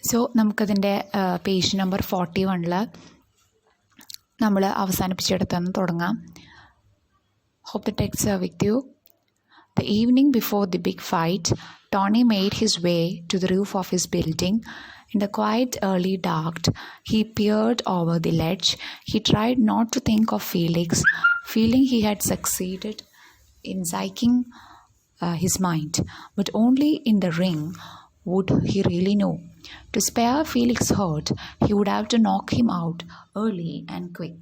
So നമുക്കതിൻ്റെ page number 41 നമ്മൾ അവസാനിപ്പിച്ചെടുത്തെന്ന് തുടങ്ങാം. Hope the texts are with you. The evening before the big fight, Tony made his way to the roof of his building. In the quiet early dark, he peered over the ledge. He tried not to think of Felix, feeling he had succeeded in psyching his mind, but only in the ring would he really know. To spare Felix hurt, he would have to knock him out early and quick.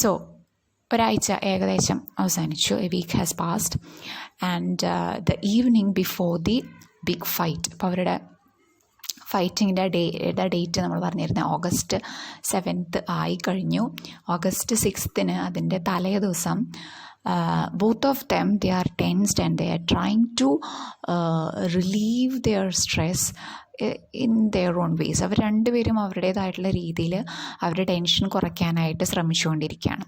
So, ഒരാഴ്ച ഏകദേശം അവസാനിച്ചു. A week has passed and the evening before the big fight. അപ്പോൾ അവരുടെ ഫൈറ്റിങ്ങിൻ്റെ date നമ്മൾ പറഞ്ഞിരുന്നത് August 7th ആയി കഴിഞ്ഞു. August 6th അതിൻ്റെ തലേ ദിവസം both of them, they are tensed and they are trying to relieve their stress in their own ways. അവർ രണ്ടുപേരും അവരുടേതായിട്ടുള്ള രീതിയിൽ അവരുടെ ടെൻഷൻ കുറയ്ക്കാനായിട്ട് ശ്രമിച്ചുകൊണ്ടിരിക്കുകയാണ്.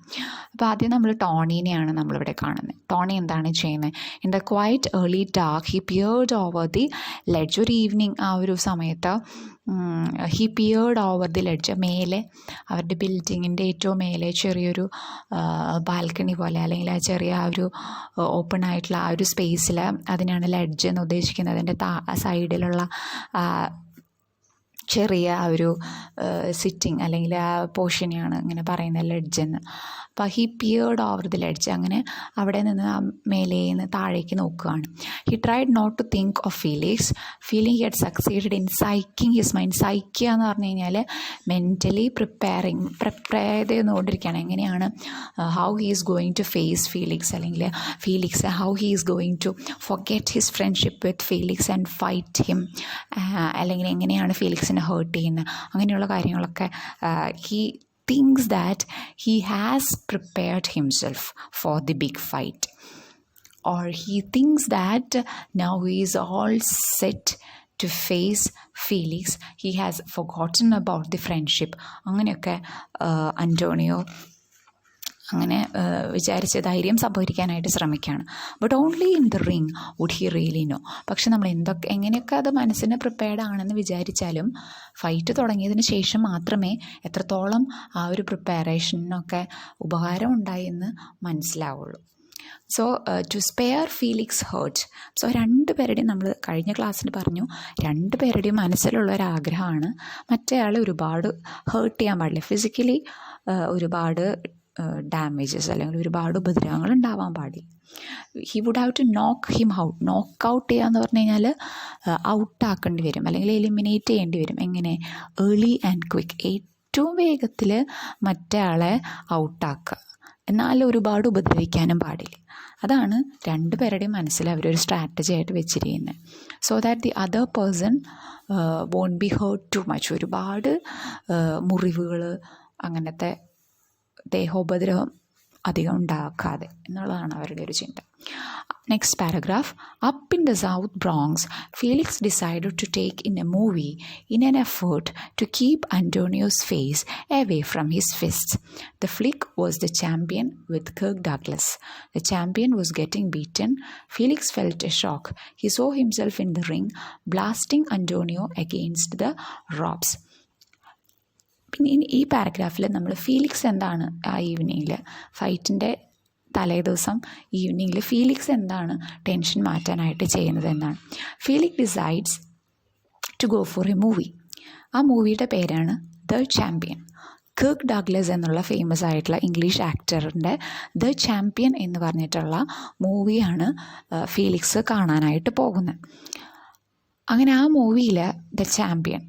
അപ്പോൾ ആദ്യം നമ്മൾ ടോണീനെയാണ് നമ്മളിവിടെ കാണുന്നത്. ടോണി എന്താണ് ചെയ്യുന്നത്? In the quiet early dark he peered over the ledge. ഒരു ഈവനിങ് ആ ഒരു സമയത്ത് he peered over the ledge. മേലെ അവരുടെ ബിൽഡിങ്ങിൻ്റെ ഏറ്റവും മേലെ ചെറിയൊരു ബാൽക്കണി പോലെ, അല്ലെങ്കിൽ ആ ചെറിയ ആ ഒരു ഓപ്പൺ ആയിട്ടുള്ള ആ ഒരു സ്പേസിൽ, അതിനാണ് ലെഡ്ജ് എന്ന് ഉദ്ദേശിക്കുന്നത്. അതിൻ്റെ സൈഡിലുള്ള ചെറിയ ആ ഒരു സിറ്റിംഗ് അല്ലെങ്കിൽ ആ പോർഷനെയാണ് ഇങ്ങനെ പറയുന്നത് ലെഡ്ജെന്ന്. അപ്പോൾ he peered over the ledge. അങ്ങനെ അവിടെ നിന്ന് മേലേന്ന് താഴേക്ക് നോക്കുകയാണ്. He tried not to think of Felix, Felix he had succeeded in സൈക്കിങ് ഹിസ് മൈൻഡ്. സൈക്കുക എന്ന് പറഞ്ഞു കഴിഞ്ഞാൽ മെൻ്റലി പ്രിപ്പയർ ചെയ്തുകൊണ്ടിരിക്കുകയാണ്. എങ്ങനെയാണ് how he is going to face Felix, അല്ലെങ്കിൽ Felix how he is going to forget his friendship with Felix and fight him, അല്ലെങ്കിൽ എങ്ങനെയാണ് ഫീലിക്സിനെ ഹേർട്ട് ചെയ്യുന്നത്, അങ്ങനെയുള്ള കാര്യങ്ങളൊക്കെ. He thinks that he has prepared himself for the big fight, or he thinks that now he is all set to face Felix. He has forgotten about the friendship. അങ്ങനെയൊക്കെ Antonio അങ്ങനെ വിചാരിച്ച് ധൈര്യം സംഭരിക്കാനായിട്ട് ശ്രമിക്കുകയാണ്. But only in the ring would he really know. പക്ഷെ നമ്മൾ എങ്ങനെയൊക്കെ അത് മനസ്സിന് പ്രിപ്പയർഡ് ആണെന്ന് വിചാരിച്ചാലും ഫൈറ്റ് തുടങ്ങിയതിന് ശേഷം മാത്രമേ എത്രത്തോളം ആ ഒരു പ്രിപ്പറേഷനൊക്കെ ഉപകാരം ഉണ്ടായി എന്ന് മനസ്സിലാവുള്ളൂ. So to spare Felix hurt. So രണ്ടുപേരുടെയും, നമ്മൾ കഴിഞ്ഞ ക്ലാസ്സിൽ പറഞ്ഞു, രണ്ടുപേരുടെയും മനസ്സിലുള്ള ഒരാഗ്രഹമാണ് മറ്റേ ആളെ ഒരുപാട് ഹേർട്ട് ചെയ്യാൻ പാടില്ല. ഫിസിക്കലി ഒരുപാട് ഡാമേജസ് അല്ലെങ്കിൽ ഒരുപാട് ഉപദ്രവങ്ങൾ ഉണ്ടാവാൻ പാടില്ല. ഹി വുഡ് ഹാവ് ടു നോക്ക് ഹിം ഔട്ട്. നോക്ക് ഔട്ട് ചെയ്യുക എന്ന് പറഞ്ഞു കഴിഞ്ഞാൽ ഔട്ടാക്കേണ്ടി വരും, അല്ലെങ്കിൽ എലിമിനേറ്റ് ചെയ്യേണ്ടി വരും. എങ്ങനെ? Early and quick. ഏറ്റവും വേഗത്തിൽ മറ്റേ ആളെ ഔട്ടാക്കുക, എന്നാൽ ഒരുപാട് ഉപദ്രവിക്കാനും പാടില്ല. അതാണ് രണ്ടുപേരുടെയും മനസ്സിൽ അവരൊരു സ്ട്രാറ്റജി ആയിട്ട് വെച്ചിരിക്കുന്നത്. So that the other person won't be hurt too much. ഒരുപാട് മുറിവുകൾ, അങ്ങനത്തെ ദേഹോപദ്രവം അധികം ഉണ്ടാക്കാതെ എന്നുള്ളതാണ് അവരുടെ ഒരു ചിന്ത. Next paragraph. Up in the South Bronx, Felix decided to take in a movie in an effort to keep Antonio's face away from his fists. The flick was The Champion with Kirk Douglas. The champion was getting beaten. Felix felt a shock. He saw himself in the ring, blasting Antonio against the ropes. പിന്നെ ഈ പാരഗ്രാഫിൽ നമ്മൾ Felix എന്താണ് ആ ഈവനിങ്ങിൽ, ഫൈറ്റിൻ്റെ തലേ ദിവസം ഈവനിങ്ങിൽ Felix എന്താണ് tension മാറ്റാനായിട്ട് ചെയ്യുന്നത് എന്നാണ്. Felix decides to go for a movie. ആ മൂവിയുടെ പേരാണ് ദ ചാമ്പ്യൻ. കിർക്ക് ഡഗ്ലസ് എന്നുള്ള ഫേമസ് ആയിട്ടുള്ള ഇംഗ്ലീഷ് ആക്ടറിൻ്റെ ദ ചാമ്പ്യൻ എന്ന് പറഞ്ഞിട്ടുള്ള മൂവിയാണ് ഫീലിക്സ് കാണാനായിട്ട് പോകുന്നത്. അങ്ങനെ ആ മൂവിയിൽ the champion,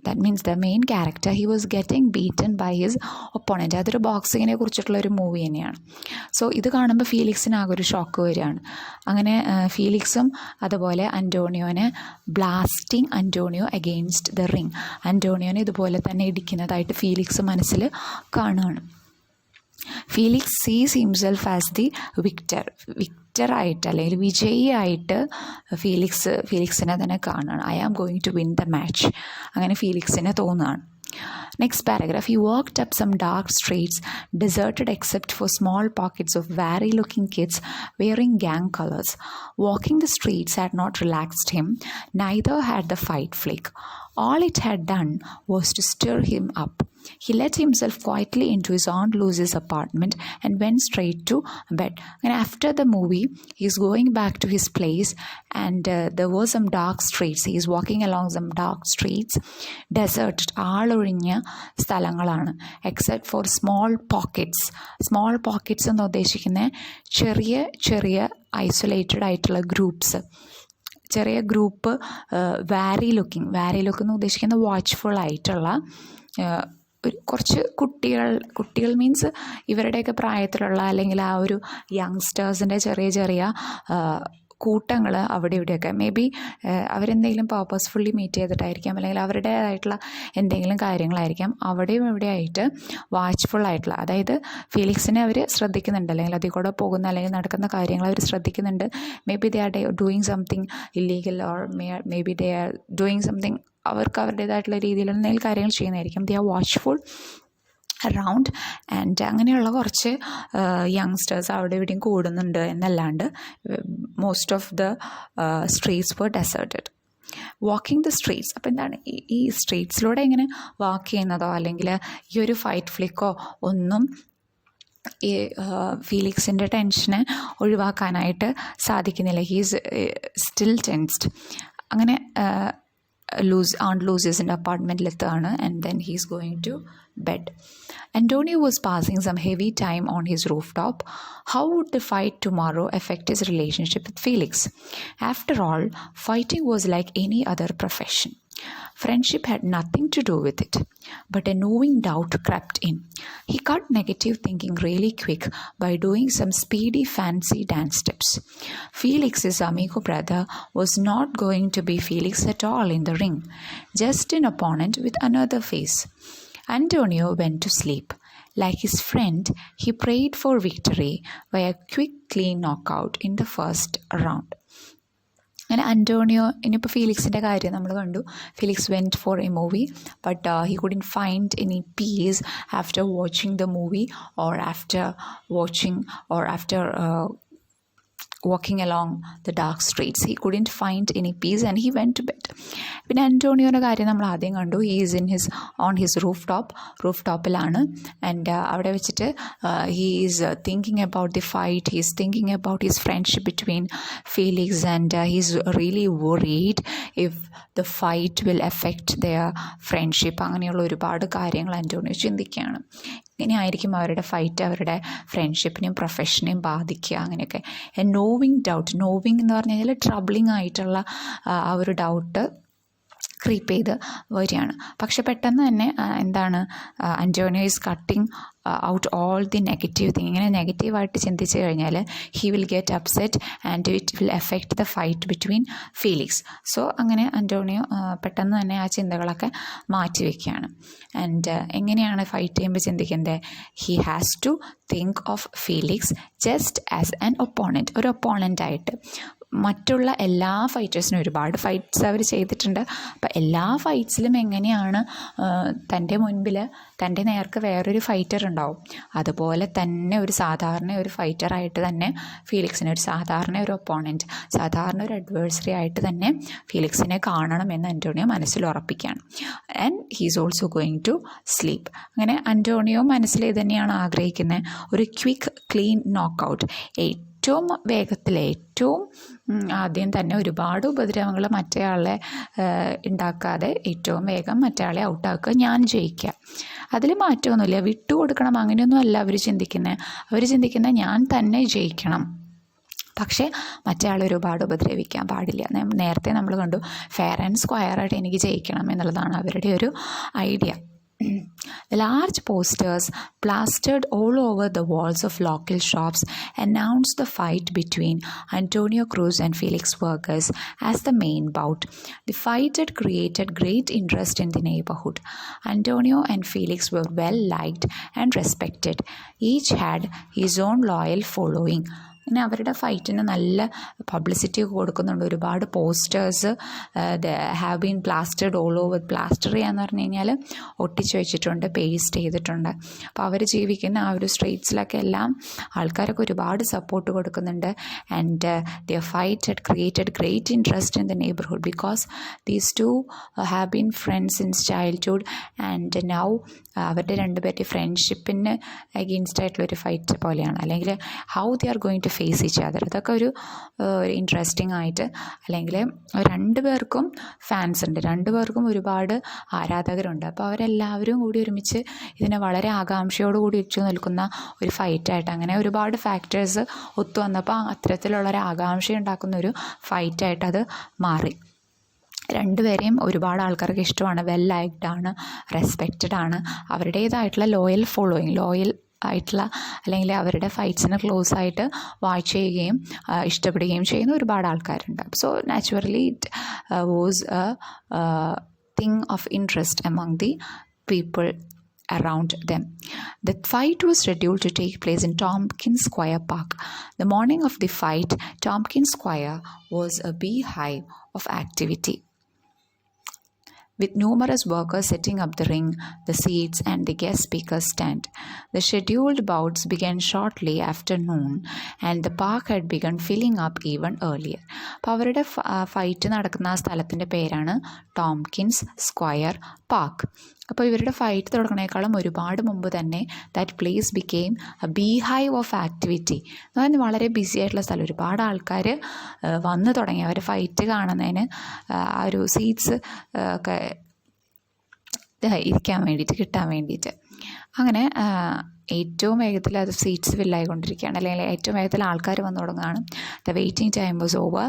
that means the main character, he was getting beaten by his opponent. അതൊരു ബോക്സിങ്ങിനെ കുറിച്ചിട്ടുള്ള ഒരു മൂവി തന്നെയാണ്. സോ ഇത് കാണുമ്പോൾ ഫീലിക്സിന് ആകെ ഒരു ഷോക്ക് വരികയാണ്. അങ്ങനെ ഫീലിക്സും അതുപോലെ അന്റോണിയോനെ blasting Antonio against the ring. അന്റോണിയോനെ ഇതുപോലെ തന്നെ ഇടിക്കുന്നതായിട്ട് ഫീലിക്സ് മനസ്സിൽ കാണുകയാണ്. ഫീലിക്സ് സീസ് ഹിംസെൽഫ് ആസ് ദി വിക്ടറായിട്ട് അല്ലെങ്കിൽ വിജയിയായിട്ട് ഫീലിക്സിനെ തന്നെ കാണുകയാണ്. I am going to win the match, അങ്ങനെ ഫീലിക്സിനെ തോന്നുകയാണ്. Next paragraph, he walked up some dark streets, deserted except for small pockets of wary-looking kids wearing gang colors. Walking the streets had not relaxed him, neither had the fight flick. All it had done was to stir him up. He let himself quietly into his Aunt Lucy's apartment and went straight to bed. And after the movie, he's going back to his place, and there were some dark streets. He's walking along some dark streets, deserted, ആളൊഴിഞ്ഞ സ്ഥലങ്ങളാണ്, except for small pockets എന്ന് ഉദ്ദേശിക്കുന്ന ചെറിയ ചെറിയ isolated ആയിട്ടുള്ള groups, ചെറിയ group. വാരി looking എന്ന് ഉദ്ദേശിക്കുന്ന വാച്ച്ഫുൾ ആയിട്ടുള്ള ഒരു കുറച്ച് കുട്ടികൾ മീൻസ് ഇവരുടെയൊക്കെ പ്രായത്തിലുള്ള അല്ലെങ്കിൽ ആ ഒരു യങ്സ്റ്റേഴ്സിൻ്റെ ചെറിയ ചെറിയ കൂട്ടങ്ങൾ അവിടെ ഇവിടെയൊക്കെ മേ ബി അവരെന്തെങ്കിലും പർപ്പസ്ഫുള്ളി മീറ്റ് ചെയ്തിട്ടായിരിക്കാം, അല്ലെങ്കിൽ അവരുടേതായിട്ടുള്ള എന്തെങ്കിലും കാര്യങ്ങളായിരിക്കാം. അവിടെയും ഇവിടെയായിട്ട് വാച്ച്ഫുള്ളായിട്ടുള്ള, അതായത് ഫീലിക്സിനെ അവർ ശ്രദ്ധിക്കുന്നുണ്ട്, അല്ലെങ്കിൽ അതിൽ കൂടെ പോകുന്ന അല്ലെങ്കിൽ നടക്കുന്ന കാര്യങ്ങൾ അവർ ശ്രദ്ധിക്കുന്നുണ്ട്. Maybe they are doing something illegal, or maybe they are doing something, അവർക്ക് അവരുടേതായിട്ടുള്ള രീതിയിൽ എന്തെങ്കിലും കാര്യങ്ങൾ ചെയ്യുന്നതായിരിക്കും. They are watchful around. And അങ്ങനെയുള്ള കുറച്ച് യങ്സ്റ്റേഴ്സ് അവിടെ ഇവിടെയും കൂടുന്നുണ്ട് എന്നല്ലാണ്ട് most of the streets were deserted. Walking the streets, അപ്പോൾ എന്താണ് ഈ സ്ട്രീറ്റ്സിലൂടെ ഇങ്ങനെ വാക്ക് ചെയ്യുന്നതോ അല്ലെങ്കിൽ ഈ ഒരു ഫൈറ്റ് ഫ്ലിക്കോ ഒന്നും ഈ ഫീലിക്സിൻ്റെ ടെൻഷനെ ഒഴിവാക്കാനായിട്ട് സാധിക്കുന്നില്ല. He's still tensed. അങ്ങനെ Aunt Lucy's apartment-ലെത്താണ്, and then he's going to bed. Antonio was passing some heavy time on his rooftop. How would the fight tomorrow affect his relationship with Felix? After all, fighting was like any other profession. Friendship had nothing to do with it. But a gnawing doubt crept in. He cut negative thinking really quick by doing some speedy fancy dance steps. Felix's amigo brother was not going to be Felix at all in the ring, just an opponent with another face. Antonio went to sleep. Like his friend, he prayed for victory by a quick, clean knockout in the first round. അങ്ങനെ അന്റോണിയോ, ഇനിയിപ്പോൾ ഫീലിക്സിൻ്റെ കാര്യം നമ്മൾ കണ്ടു. Felix went for a movie, but he couldn't find any peace after watching the movie or after walking along the dark streets. He couldn't find any peace and he went to bed. പിന്നെ അന്റോണിയോയുടെ കാര്യം നമ്മൾ ആദ്യം കണ്ടു. He is on his റൂഫ്ടോപ്പിലാണ്. And അവിടെ വെച്ചിട്ട് he is thinking about the fight, he is thinking about his friendship between Felix, and he is really worried if the fight will effect their friendship. അങ്ങനെയുള്ള ഒരുപാട് കാര്യങ്ങൾ Antonio ചിന്തിക്കുകയാണ്. ഇങ്ങനെയായിരിക്കും അവരുടെ fight അവരുടെ ഫ്രണ്ട്ഷിപ്പിനെയും പ്രൊഫഷനെയും ബാധിക്കുക, അങ്ങനെയൊക്കെ. നോവിങ് എന്ന് പറഞ്ഞു കഴിഞ്ഞാൽ ട്രബിളിങ് ആയിട്ടുള്ള ആ ഒരു ഡൗട്ട് ക്രീപ്പ് ചെയ്ത് വരികയാണ്. പക്ഷെ പെട്ടെന്ന് തന്നെ എന്താണ്, Antonio is cutting out all the negative thing. ഇങ്ങനെ നെഗറ്റീവായിട്ട് ചിന്തിച്ച് കഴിഞ്ഞാൽ he will get upset and it will effect the fight between Felix. So അങ്ങനെ അന്റോണിയോ പെട്ടെന്ന് തന്നെ ആ ചിന്തകളൊക്കെ മാറ്റി വയ്ക്കുകയാണ്. ആൻഡ് എങ്ങനെയാണ് ഫൈറ്റ് ചെയ്യുമ്പോൾ ചിന്തിക്കുന്നത്? He has to think of Felix just as an opponent, ഒരു ഒപ്പോണൻ്റായിട്ട്. മറ്റുള്ള എല്ലാ ഫൈറ്റേഴ്സിനും ഒരുപാട് ഫൈറ്റ്സ് അവർ ചെയ്തിട്ടുണ്ട്. അപ്പോൾ എല്ലാ ഫൈറ്റ്സിലും എങ്ങനെയാണ് തൻ്റെ മുൻപിൽ തൻ്റെ നേർക്ക് വേറൊരു ഫൈറ്റർ ഉണ്ടാവും, അതുപോലെ തന്നെ ഒരു സാധാരണ ഒരു ഫൈറ്ററായിട്ട് തന്നെ ഫീലിക്സിനെ, ഒരു ഒപ്പോണൻറ്റ്, സാധാരണ ഒരു അഡ്വേഴ്സറി ആയിട്ട് തന്നെ ഫീലിക്സിനെ കാണണമെന്ന് അന്റോണിയോ മനസ്സിൽ ഉറപ്പിക്കുകയാണ്. And he's also going to sleep. അങ്ങനെ അന്റോണിയോ മനസ്സിൽ തന്നെയാണ് ആഗ്രഹിക്കുന്നത്, ഒരു ക്വിക്ക് ക്ലീൻ നോക്കൗട്ട്. ഏറ്റവും വേഗത്തിൽ, ഏറ്റവും ആദ്യം തന്നെ ഒരുപാട് ഉപദ്രവങ്ങൾ മറ്റേയാളെ ഉണ്ടാക്കാതെ ഏറ്റവും വേഗം മറ്റേയാളെ ഔട്ടാക്കുക, ഞാൻ ജയിക്കുക. അതിൽ മാറ്റമൊന്നുമില്ല, വിട്ടുകൊടുക്കണം അങ്ങനെയൊന്നും അല്ല അവർ ചിന്തിക്കുന്നത് ഞാൻ തന്നെ ജയിക്കണം. പക്ഷേ മറ്റേ ഒരുപാട് ഉപദ്രവിക്കാൻ പാടില്ല. നേരത്തെ നമ്മൾ കണ്ടു, ഫെയർ ആൻഡ് സ്ക്വയറായിട്ട് എനിക്ക് ജയിക്കണം എന്നുള്ളതാണ് അവരുടെ ഒരു idea. The large posters plastered all over the walls of local shops announced the fight between Antonio Cruz and Felix Vargas as the main bout. The fight had created great interest in the neighborhood. Antonio and Felix were well liked and respected. Each had his own loyal following. ഇങ്ങനെ അവരുടെ ഫൈറ്റിന് നല്ല publicity കൊടുക്കുന്നുണ്ട്. ഒരുപാട് posters have been plastered all over. Plaster ചെയ്യാന്ന് പറഞ്ഞു കഴിഞ്ഞാൽ ഒട്ടിച്ച് വെച്ചിട്ടുണ്ട്, പേസ്റ്റ് ചെയ്തിട്ടുണ്ട്. അപ്പോൾ അവർ ജീവിക്കുന്ന ആ ഒരു സ്ട്രീറ്റ്സിലൊക്കെ എല്ലാം ആൾക്കാരൊക്കെ ഒരുപാട് സപ്പോർട്ട് കൊടുക്കുന്നുണ്ട്. And their fight had created great interest in the neighborhood because these two have been friends since childhood and now അവരുടെ രണ്ടുപേരുടെ ഫ്രണ്ട്ഷിപ്പിന് അഗെയിൻസ്റ്റ് ആയിട്ടുള്ളൊരു ഫൈറ്റ് പോലെയാണ്. അല്ലെങ്കിൽ how they are going to face each other. ഇതൊക്കെ ഒരു interesting ആയിട്ട്, അല്ലെങ്കിൽ രണ്ടുപേർക്കും ഫാൻസ് ഉണ്ട്, രണ്ടുപേർക്കും ഒരുപാട് ആരാധകരുണ്ട്. അപ്പോൾ അവരെല്ലാവരും കൂടി ഒരുമിച്ച് ഇതിനെ വളരെ ആകാംക്ഷയോടുകൂടി വെച്ചു നിൽക്കുന്ന ഒരു ഫൈറ്റായിട്ട്, അങ്ങനെ ഒരുപാട് ഫാക്ടേഴ്സ് ഒത്തു വന്നപ്പോൾ അത്തരത്തിലുള്ളൊരു ആകാംക്ഷ ഉണ്ടാക്കുന്ന ഒരു ഫൈറ്റായിട്ട് അത് മാറി. രണ്ടുപേരെയും ഒരുപാട് ആൾക്കാർക്ക് ഇഷ്ടമാണ്, വെൽ ലൈക്ഡ് ആണ്, റെസ്പെക്റ്റഡ് ആണ്. അവരുടേതായിട്ടുള്ള ലോയൽ ആയിട്ടുള്ള അല്ലെങ്കിൽ അവരുടെ ഫൈറ്റ്സിന് ക്ലോസ് ആയിട്ട് വാച്ച് ചെയ്യുകയും ഇഷ്ടപ്പെടുകയും ചെയ്യുന്ന ഒരുപാട് ആൾക്കാരുണ്ട്. So naturally it was A thing of interest among the people around them. The fight was scheduled to take place in Tompkins Square Park. The morning of the fight, Tompkins Square was a beehive of activity, with numerous workers setting up the ring, the seats, and the guest speaker's stand. The scheduled bouts began shortly after noon, and the park had begun filling up even earlier. അപ്പോൾ അവരുടെ fight നടക്കുന്ന ആ സ്ഥലത്തിൻ്റെ പേരാണ് Tompkins square park. അപ്പോൾ ഇവരുടെ fight തുടങ്ങുന്നതിനേക്കാളും ഒരുപാട് മുമ്പ് തന്നെ that place became a beehive of activity. എന്ന് പറഞ്ഞാൽ വളരെ ബിസി ആയിട്ടുള്ള സ്ഥലം, ഒരുപാട് ആൾക്കാർ വന്നു തുടങ്ങി അവരുടെ ഫൈറ്റ് കാണുന്നതിന്, ആ ഒരു സീറ്റ്സ് ഒക്കെ ഇരിക്കാൻ വേണ്ടിയിട്ട്, കിട്ടാൻ വേണ്ടിയിട്ട്. അങ്ങനെ ഏറ്റവും വേഗത്തിൽ അത് സീറ്റ്സ് ഫില്ലായിക്കൊണ്ടിരിക്കുകയാണ്, അല്ലെങ്കിൽ ഏറ്റവും വേഗത്തിൽ ആൾക്കാർ വന്നു തുടങ്ങുകയാണ്. The waiting time was over.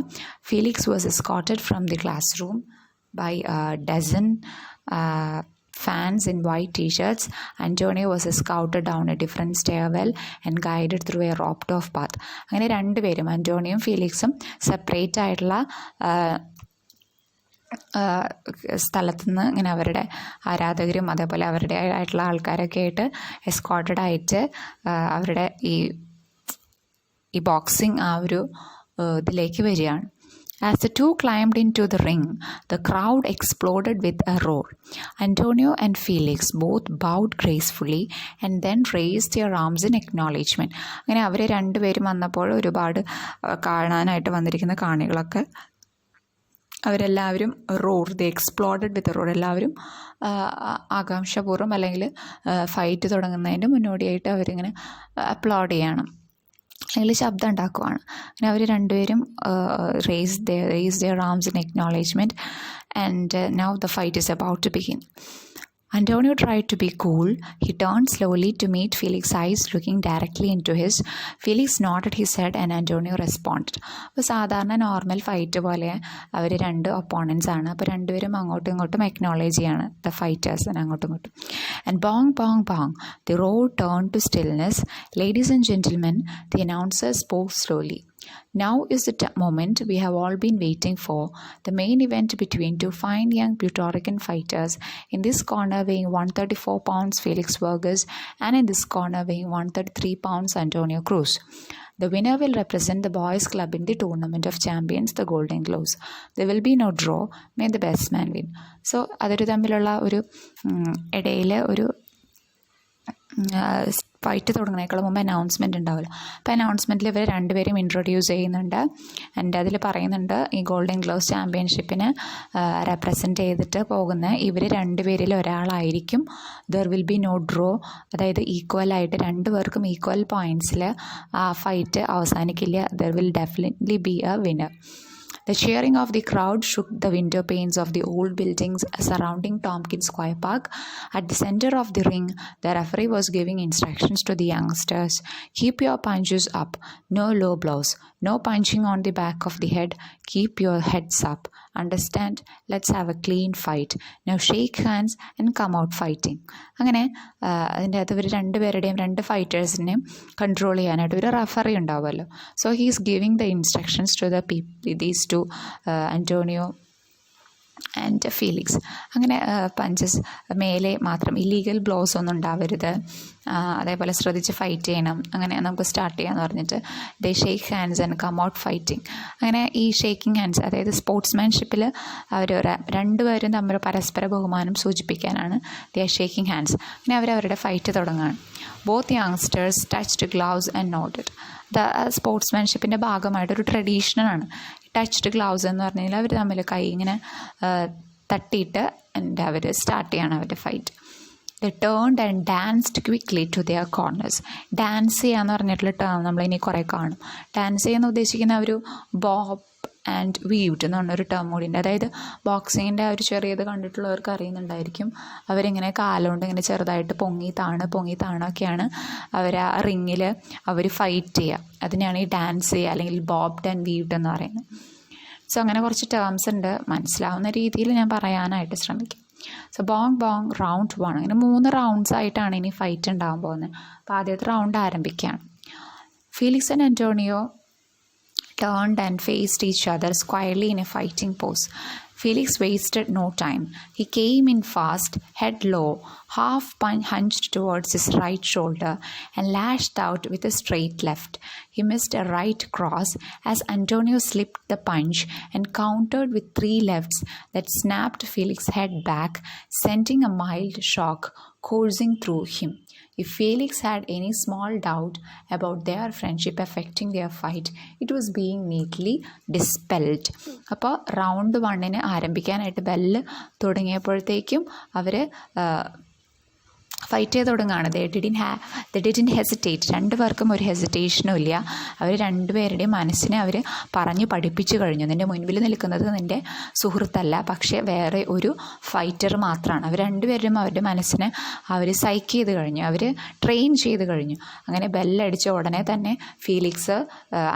Felix was escorted from the classroom by a dozen fans in white t-shirts. Antonio was scouted down a different stairwell and guided through a roped off path. അങ്ങനെ രണ്ടുപേരും, അന്റോണിയും ഫീലിക്സും separate ആയിട്ടുള്ള സ്ഥലത്തുനിന്ന് ഇങ്ങനെ അവരുടെ ആരാധകരും അതേപോലെ അവരുടെ ആയിട്ടുള്ള ആൾക്കാരൊക്കെ ആയിട്ട് എസ്കോർട്ടഡ് ആയിട്ട് അവരുടെ ഈ ബോക്സിങ് ആ ഒരു ഇതിലേക്ക് വരികയാണ്. As the two climbed into the ring, the crowd exploded with a roar. Antonio and Felix both bowed gracefully and then raised their arms in acknowledgement. അങ്ങനെ അവർ രണ്ടുപേരും വന്നപ്പോൾ ഒരുപാട് കാണാനായിട്ട് വന്നിരിക്കുന്ന കാണികളൊക്കെ അവരെല്ലാവരും ദേ എക്സ്പ്ലോഡഡ് വിത്ത് റോർ. എല്ലാവരും ആകാംക്ഷപൂർവ്വം അല്ലെങ്കിൽ ഫൈറ്റ് തുടങ്ങുന്നതിൻ്റെ മുന്നോടിയായിട്ട് അവരിങ്ങനെ അപ്ലോഡ് ചെയ്യണം, അല്ലെങ്കിൽ ശബ്ദം ഉണ്ടാക്കുവാണ്. അങ്ങനെ അവർ രണ്ടുപേരും raised their arms in acknowledgement, and now the fight is about to begin. Antonio tried to be cool. He turned slowly to meet Felix's eyes looking directly into his. Felix nodded his head and Antonio responded. അപ്പോൾ സാധാരണ normal fight പോലെ അവർ രണ്ട് opponents ആണ്, അപ്പോൾ രണ്ടുപേരും അങ്ങോട്ടും ഇങ്ങോട്ടും acknowledge ചെയ്യാണ്, ദ ഫൈറ്റേഴ്സിന് അങ്ങോട്ടും ഇങ്ങോട്ടും. And bong, bong, bong, the roar turned to stillness. Ladies and gentlemen, the announcer spoke slowly. Now is the moment we have all been waiting for, the main event between two fine young Puerto Rican fighters. In this corner weighing 134 pounds, Felix Vargas, and in this corner weighing 133 pounds, Antonio Cruz. The winner will represent the boys club in the Tournament of Champions, the Golden Gloves. There will be no draw. May the best man win. So അതൊരു തമ്മിലുള്ള ഒരു ഇടയിൽ ഒരു fight തുടങ്ങുന്നതിനേക്കാൾ മുമ്പ് announcement ഉണ്ടാവില്ല. അപ്പോൾ അനൗൺസ്മെൻറ്റിൽ ഇവർ രണ്ടുപേരും ഇൻട്രൊഡ്യൂസ് ചെയ്യുന്നുണ്ട്. ആൻഡ് അതിൽ പറയുന്നുണ്ട് ഈ ഗോൾഡൻ ഗ്ലോവ്സ് ചാമ്പ്യൻഷിപ്പിന് റെപ്രസെൻറ്റ് ചെയ്തിട്ട് പോകുന്ന ഇവർ രണ്ടുപേരിൽ ഒരാളായിരിക്കും. There will be no draw, അതായത് ഈക്വലായിട്ട് രണ്ടുപേർക്കും ഈക്വൽ പോയിൻറ്റ്സിൽ ആ ഫൈറ്റ് അവസാനിക്കില്ല. There will definitely be a winner. The cheering of the crowd shook the window panes of the old buildings surrounding Tompkins Square Park. At the center of the ring, the referee was giving instructions to the youngsters. Keep your punches up. No low blows. No punching on the back of the head. Keep your heads up. Understand? Let's have a clean fight. Now shake hands and come out fighting. അങ്ങനെ അതിൻ്റെ അകത്ത് ഇവർ രണ്ടുപേരുടെയും രണ്ട് ഫൈറ്റേഴ്സിനെയും control ചെയ്യാനായിട്ട് ഒരു referee ഉണ്ടാവുമല്ലോ. So he is giving the instructions to these two Antonio and Felix. അങ്ങനെ പഞ്ചസ് മേലെ മാത്രം, ഇല്ലീഗൽ ബ്ലോസ് ഒന്നും ഉണ്ടാവരുത്, അതേപോലെ ശ്രദ്ധിച്ച് ഫൈറ്റ് ചെയ്യണം, അങ്ങനെ നമുക്ക് സ്റ്റാർട്ട് ചെയ്യാമെന്ന് പറഞ്ഞിട്ട് they shake hands and come out fighting. അങ്ങനെ ഈ ഷേക്കിംഗ് ഹാൻഡ്സ്, അതായത് സ്പോർട്സ്മാൻഷിപ്പിൽ അവർ രണ്ടുപേരും തമ്മിൽ പരസ്പര ബഹുമാനം സൂചിപ്പിക്കാനാണ് ദേ ഷേക്കിംഗ് ഹാൻഡ്സ്. അങ്ങനെ അവരവരുടെ ഫൈറ്റ് തുടങ്ങുകയാണ്. Both youngsters touched gloves and nodded. സ്പോർട്സ്മാൻഷിപ്പിൻ്റെ ഭാഗമായിട്ടൊരു ട്രഡീഷനാണ് ടച്ച്ഡ് ഗ്ലൗസ് എന്ന് പറഞ്ഞു കഴിഞ്ഞാൽ അവർ തമ്മിൽ കൈ ഇങ്ങനെ തട്ടിയിട്ട് അവർ സ്റ്റാർട്ട് ചെയ്യണം അവരുടെ fight. The turned and danced quickly to their corners. Dance ചെയ്യാന്ന് പറഞ്ഞിട്ടുള്ള ടേം നമ്മളിനി കുറേ കാണും. ഡാൻസ് ചെയ്യുന്ന ഉദ്ദേശിക്കുന്ന ഒരു ബോബ് ആൻഡ് വീവ്ഡ് എന്ന് പറഞ്ഞൊരു ടേം കൂടി ഉണ്ട്. അതായത് ബോക്സിങ്ങിൻ്റെ ഒരു ചെറിയത് കണ്ടിട്ടുള്ളവർക്ക് അറിയുന്നുണ്ടായിരിക്കും. അവരിങ്ങനെ കാലുകൊണ്ട് ഇങ്ങനെ ചെറുതായിട്ട് പൊങ്ങി താണൊക്കെയാണ് അവർ ആ റിങ്ങിൽ അവർ ഫൈറ്റ് ചെയ്യുക. അതിനെയാണ് ഈ ഡാൻസ് ചെയ്യുക അല്ലെങ്കിൽ ബോബ്ഡ് ആൻഡ് വീവ്ഡ് എന്ന് പറയുന്നത്. സോ അങ്ങനെ കുറച്ച് ടേംസ് ഉണ്ട്, മനസ്സിലാവുന്ന രീതിയിൽ ഞാൻ പറയാനായിട്ട് ശ്രമിക്കാം. സോ ബോങ് ബോങ് റൗണ്ട് 1, അങ്ങനെ 3 റൗണ്ട്സ് ആയിട്ടാണ് ഇനി ഫൈറ്റ് ഉണ്ടാകാൻ പോകുന്നത്. അപ്പോൾ ആദ്യത്തെ റൗണ്ട് ആരംഭിക്കുകയാണ്. Felix and Antonio turned and faced each other squarely in a fighting pose. Felix wasted no time. He came in fast, head low, half hunched towards his right shoulder and lashed out with a straight left. He missed a right cross as Antonio slipped the punch and countered with 3 lefts that snapped Felix's head back, sending a mild shock coursing through him. If Felix had any small doubt about their friendship affecting their fight, it was being neatly dispelled. അപ്പോൾ round 1 ആരംഭിക്കാനായിട്ട് bell തുടങ്ങിയപ്പോഴത്തേക്കും അവർ fight ചെയ്ത് തുടങ്ങുകയാണ്. They didn't hesitate. രണ്ടുപേർക്കും ഒരു ഹെസിറ്റേഷനും ഇല്ല. അവർ രണ്ടുപേരുടെയും മനസ്സിനെ അവർ പറഞ്ഞു പഠിപ്പിച്ചു കഴിഞ്ഞു. നിൻ്റെ മുൻപിൽ നിൽക്കുന്നത് നിൻ്റെ സുഹൃത്തല്ല, പക്ഷേ വേറെ ഒരു ഫൈറ്റർ മാത്രമാണ്. അവർ രണ്ടുപേരും അവരുടെ മനസ്സിനെ അവർ സൈക്ക് ചെയ്ത് കഴിഞ്ഞു, അവർ ട്രെയിൻ ചെയ്ത് കഴിഞ്ഞു. അങ്ങനെ ബെല്ലടിച്ച ഉടനെ തന്നെ ഫീലിക്സ്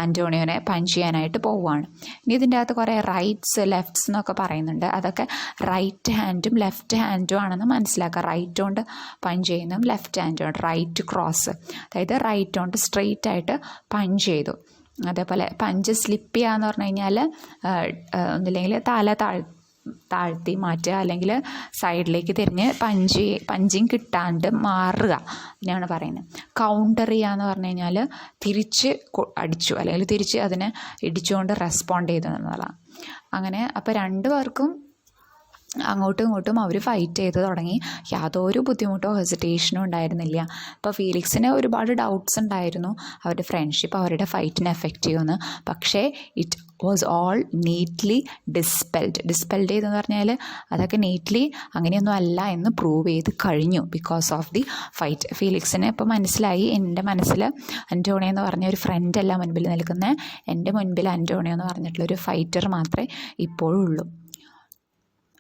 അന്റോണിയോനെ പഞ്ച് ചെയ്യാനായിട്ട് പോവുകയാണ്. ഇനി ഇതിൻ്റെ അകത്ത് കുറേ റൈറ്റ്സ് ലെഫ്റ്റ്സ് എന്നൊക്കെ പറയുന്നുണ്ട്. അതൊക്കെ റൈറ്റ് ഹാൻഡും ലെഫ്റ്റ് ഹാൻഡും ആണെന്ന് മനസ്സിലാക്കുക. റൈറ്റ് കൊണ്ട് പഞ്ച് ചെയ്യുന്നതും ലെഫ്റ്റ് ഹാൻഡ് കൊണ്ട് റൈറ്റ് ക്രോസ്, അതായത് റൈറ്റ് കൊണ്ട് സ്ട്രെയിറ്റ് ആയിട്ട് പഞ്ച് ചെയ്തു. അതേപോലെ പഞ്ച് സ്ലിപ്പ് ചെയ്യുക എന്ന് പറഞ്ഞു കഴിഞ്ഞാൽ ഒന്നില്ലെങ്കിൽ തല താഴ്ത്തി മാറ്റുക, അല്ലെങ്കിൽ സൈഡിലേക്ക് തിരിഞ്ഞ് പഞ്ചിങ് കിട്ടാണ്ട് മാറുക എന്നാണ് പറയുന്നത്. കൗണ്ടർ ചെയ്യുക എന്ന് പറഞ്ഞു കഴിഞ്ഞാൽ തിരിച്ച് അടിച്ചു അല്ലെങ്കിൽ തിരിച്ച് അതിനെ ഇടിച്ചുകൊണ്ട് റെസ്പോണ്ട് ചെയ്തു എന്നുള്ളതാണ്. അങ്ങനെ അപ്പോൾ രണ്ടുപേർക്കും അങ്ങോട്ടും ഇങ്ങോട്ടും അവർ ഫൈറ്റ് ചെയ്ത് തുടങ്ങി. യാതൊരു ബുദ്ധിമുട്ടോ ഹെസിറ്റേഷനോ ഉണ്ടായിരുന്നില്ല. ഇപ്പോൾ ഫീലിക്സിന് ഒരുപാട് ഡൗട്ട്സ് ഉണ്ടായിരുന്നു അവരുടെ ഫ്രണ്ട്ഷിപ്പ് അവരുടെ ഫൈറ്റിനെ എഫക്റ്റ് ചെയ്യുമെന്ന്. പക്ഷേ ഇറ്റ് വാസ് ഓൾ നീറ്റ്ലി ഡിസ്പെൽഡ് ചെയ്തെന്ന് പറഞ്ഞാൽ അതൊക്കെ നീറ്റ്ലി അങ്ങനെയൊന്നും അല്ല എന്ന് പ്രൂവ് ചെയ്ത് കഴിഞ്ഞു ബിക്കോസ് ഓഫ് ദി ഫൈറ്റ്. ഫീലിക്സിന് ഇപ്പോൾ മനസ്സിലായി, എൻ്റെ മനസ്സിൽ അന്റോണിയോ എന്ന് പറഞ്ഞ ഒരു ഫ്രണ്ടല്ല മുൻപിൽ നിൽക്കുന്നത്, എൻ്റെ മുൻപിൽ അന്റോണിയോ എന്ന് പറഞ്ഞിട്ടുള്ളൊരു ഫൈറ്റർ മാത്രമേ ഇപ്പോഴുള്ളൂ.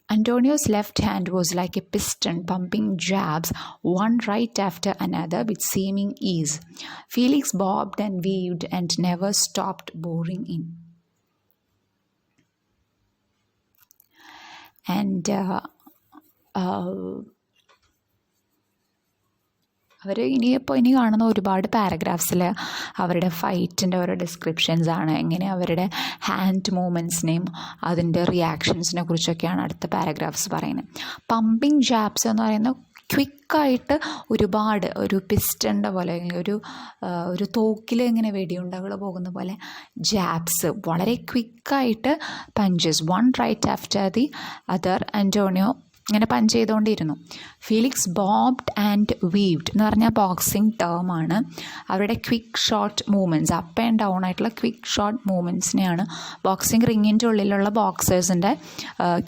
Antonio's left hand was like a piston pumping jabs, one right after another with seeming ease. Felix bobbed and weaved and never stopped boring in. And അവർ ഇനി കാണുന്ന ഒരുപാട് പാരഗ്രാഫ്സിൽ അവരുടെ ഫൈറ്റിൻ്റെ ഓരോ ഡിസ്ക്രിപ്ഷൻസാണ്. എങ്ങനെ അവരുടെ ഹാൻഡ് മൂവ്മെൻറ്റ്സിനെയും അതിൻ്റെ റിയാക്ഷൻസിനെ കുറിച്ചൊക്കെയാണ് അടുത്ത പാരഗ്രാഫ്സ് പറയുന്നത്. പമ്പിങ് ജാബ്സ് എന്ന് പറയുന്ന ക്വിക്കായിട്ട് ഒരുപാട് ഒരു പിസ്റ്റൻ്റെ പോലെ ഒരു തോക്കിൽ ഇങ്ങനെ വെടിയുണ്ടകൾ പോകുന്ന പോലെ ജാബ്സ്, വളരെ ക്വിക്കായിട്ട് punches, one right after the other. Antonio ഇങ്ങനെ പഞ്ച് ചെയ്തുകൊണ്ടിരുന്നു. ഫീലിക്സ് ബോബ്ഡ് ആൻഡ് വീവ്ഡ് എന്ന് പറഞ്ഞാൽ ബോക്സിങ് ടേമാണ്. അവരുടെ quick short movements, up and down ആയിട്ടുള്ള ക്വിക്ക് ഷോട്ട് മൂവ്മെൻറ്റ്സിനെയാണ് ബോക്സിങ് റിങ്ങിൻ്റെ ഉള്ളിലുള്ള ബോക്സേഴ്സിൻ്റെ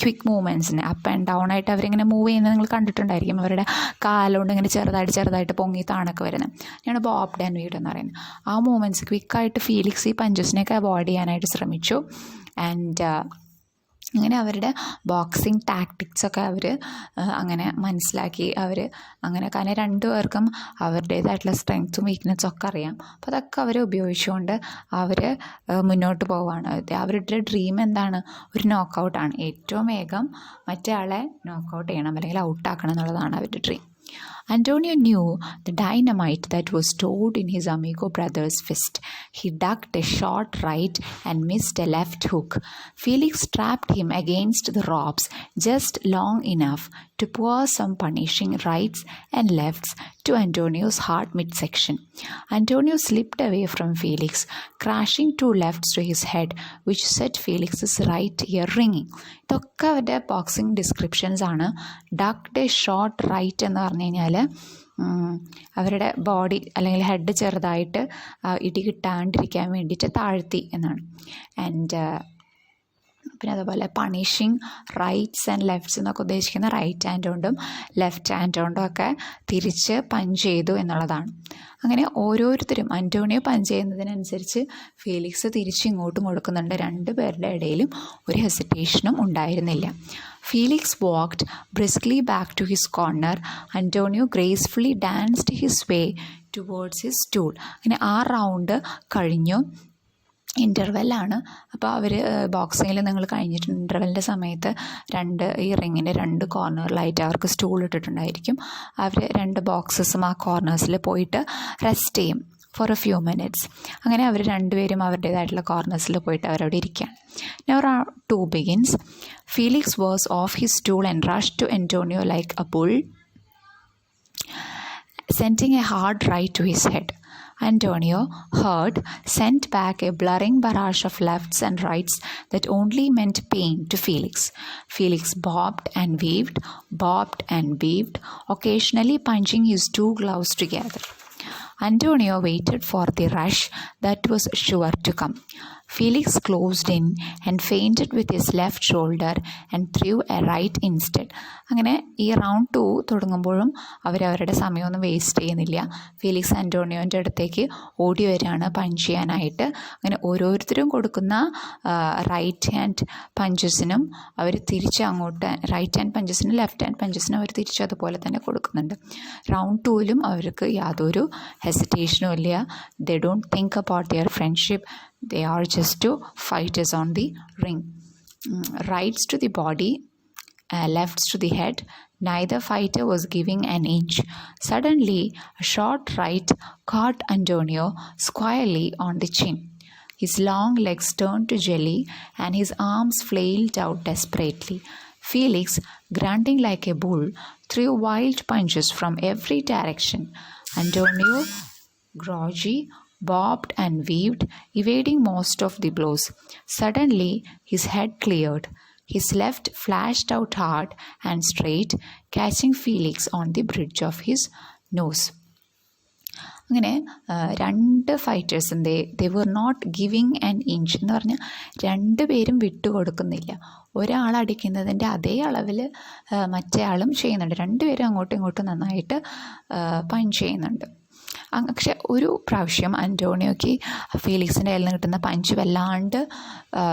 ക്വിക്ക് മൂവ്മെൻറ്റ്സിനെ അപ്പ് ആൻഡ് ഡൗൺ ആയിട്ട് അവരിങ്ങനെ മൂവ് ചെയ്യുന്നത് നിങ്ങൾ കണ്ടിട്ടുണ്ടായിരിക്കും. അവരുടെ കാലുകൊണ്ട് ഇങ്ങനെ ചെറുതായിട്ട് പൊങ്ങി താണൊക്കെ വരുന്നത് ഞാൻ ബോബ്ഡ് ആൻഡ് വീവ്ഡ് എന്ന് പറയുന്നത്. ആ മൂവ്മെൻറ്റ്സ് ക്വിക്കായിട്ട് ഫീലിക്സ് ഈ പഞ്ചസിനെയൊക്കെ അവോയ്ഡ് ചെയ്യാനായിട്ട് ശ്രമിച്ചു. ആൻഡ് അങ്ങനെ അവരുടെ ബോക്സിങ് ടാക്ടിക്സൊക്കെ അവർ അങ്ങനെ മനസ്സിലാക്കി. അവർ അങ്ങനെ കാരണം രണ്ടുപേർക്കും അവരുടേതായിട്ടുള്ള സ്ട്രെങ്ത്തും വീക്ക്നെസ്സും ഒക്കെ അറിയാം. അപ്പോൾ അതൊക്കെ അവർ ഉപയോഗിച്ചുകൊണ്ട് അവർ മുന്നോട്ട് പോവുകയാണ്. അവരുടെ ഡ്രീം എന്താണ്? ഒരു നോക്കൗട്ടാണ്. ഏറ്റവും വേഗം മറ്റേ ആളെ നോക്കൗട്ട് ചെയ്യണം അല്ലെങ്കിൽ ഔട്ടാക്കണം എന്നുള്ളതാണ് അവരുടെ dream. Antonio knew the dynamite that was stored in his Amigo brother's fist. He ducked a short right and missed a left hook. Felix trapped him against the ropes just long enough to pour some punishing rights and lefts to Antonio's heart midsection. Antonio slipped away from Felix, crashing 2 lefts to his head, which set Felix's right ear ringing. ഇതൊക്കെ അവരുടെ boxing descriptions ആണ്. ഡക്ഡ് A short right എന്ന് പറഞ്ഞു കഴിഞ്ഞാൽ അവരുടെ body അല്ലെങ്കിൽ head ചെറുതായിട്ട് ഇടി കിട്ടാണ്ടിരിക്കാൻ വേണ്ടിയിട്ട് താഴ്ത്തി എന്നാണ്. ആൻഡ് പിന്നെ അതുപോലെ പണിഷിങ് റൈറ്റ്സ് ആൻഡ് ലെഫ്റ്റ്സ് എന്നൊക്കെ ഉദ്ദേശിക്കുന്ന റൈറ്റ് ഹാൻഡ് കൊണ്ടും ലെഫ്റ്റ് ഹാൻഡ് കൊണ്ടും ഒക്കെ തിരിച്ച് പഞ്ച് ചെയ്തു എന്നുള്ളതാണ്. അങ്ങനെ ഓരോരുത്തരും അന്റോണിയോ പഞ്ച് ചെയ്യുന്നതിനനുസരിച്ച് ഫീലിക്സ് തിരിച്ചിങ്ങോട്ടും കൊടുക്കുന്നുണ്ട്. 2 പേരുടെ ഇടയിലും ഒരു ഹെസിറ്റേഷനും ഉണ്ടായിരുന്നില്ല. Felix walked briskly back to his corner. Antonio gracefully danced his way towards his stool. അങ്ങനെ ആ റൗണ്ട് കഴിഞ്ഞു. ഇൻ്റർവെല്ലാണ്. അപ്പോൾ അവർ ബോക്സിങ്ങിൽ നിങ്ങൾ കഴിഞ്ഞിട്ടുണ്ട്. ഇൻ്റർവെല്ലിൻ്റെ സമയത്ത് ഈ റിങ്ങിൻ്റെ 2 കോർണറിലായിട്ട് അവർക്ക് സ്റ്റൂൾ ഇട്ടിട്ടുണ്ടായിരിക്കും. അവർ 2 ബോക്സസും ആ കോർണേഴ്സിൽ പോയിട്ട് റെസ്റ്റ് ചെയ്യും ഫോർ എ ഫ്യൂ മിനിറ്റ്സ്. അങ്ങനെ അവർ 2 പേരും അവരുടേതായിട്ടുള്ള കോർണേഴ്സിൽ പോയിട്ട് അവരവിടെ ഇരിക്കുകയാണ്. Now round 2 begins. Felix was off his stool and rushed to Antonio like a bull, sending a hard right to his head. Antonio, hurt, sent back a blurring barrage of lefts and rights that only meant pain to Felix. Felix bobbed and weaved, occasionally punching his 2 gloves together. Antonio waited for the rush that was sure to come. Felix closed in and feinted with his left shoulder and threw a right instead. അങ്ങനെ ഈ round 2 തുടങ്ങുമ്പോഴും അവരവരുടെ സമയമൊന്നും waste ചെയ്യുന്നില്ല. Felix ആൻ്റോണിയോൻ്റെ അടുത്തേക്ക് ഓടി വരികയാണ് punch ചെയ്യാനായിട്ട്. അങ്ങനെ ഓരോരുത്തരും കൊടുക്കുന്ന റൈറ്റ് ഹാൻഡ് പഞ്ചസിനും അവർ തിരിച്ച് അങ്ങോട്ട് റൈറ്റ് ഹാൻഡ് പഞ്ചസിനും ലെഫ്റ്റ് ഹാൻഡ് പഞ്ചസിനും അവർ തിരിച്ച് അതുപോലെ തന്നെ കൊടുക്കുന്നുണ്ട്. റൗണ്ട് 2ലും അവർക്ക് യാതൊരു ഹെസിറ്റേഷനും ഇല്ല. They don't think about their friendship. They are just 2 fighters on the ring. Rights to the body, lefts to the head. Neither fighter was giving an inch. Suddenly, a short right caught Antonio squarely on the chin. His long legs turned to jelly and his arms flailed out desperately. Felix, grunting like a bull, threw wild punches from every direction. Antonio, groggy, bobbed and weaved, evading most of the blows. Suddenly, his head cleared. His left flashed out hard and straight, catching Felix on the bridge of his nose. അങ്ങനെ 2 ഫൈറ്റേഴ്സും they were not giving an inch എന്ന് പറഞ്ഞാൽ 2 പേരും വിട്ടുകൊടുക്കുന്നില്ല. ഒരാൾ അടിക്കുന്നതിൻ്റെ അതേ അളവിൽ മറ്റേ ആളും ചെയ്യുന്നുണ്ട്. 2 പേരും അങ്ങോട്ടും ഇങ്ങോട്ടും നന്നായിട്ട് പഞ്ച് ചെയ്യുന്നുണ്ട്. പക്ഷെ ഒരു പ്രാവശ്യം അന്റോണിയോയ്ക്ക് ഫീലിക്സിൻ്റെ കയ്യിൽ നിന്ന് കിട്ടുന്ന പഞ്ച് വല്ലാണ്ട്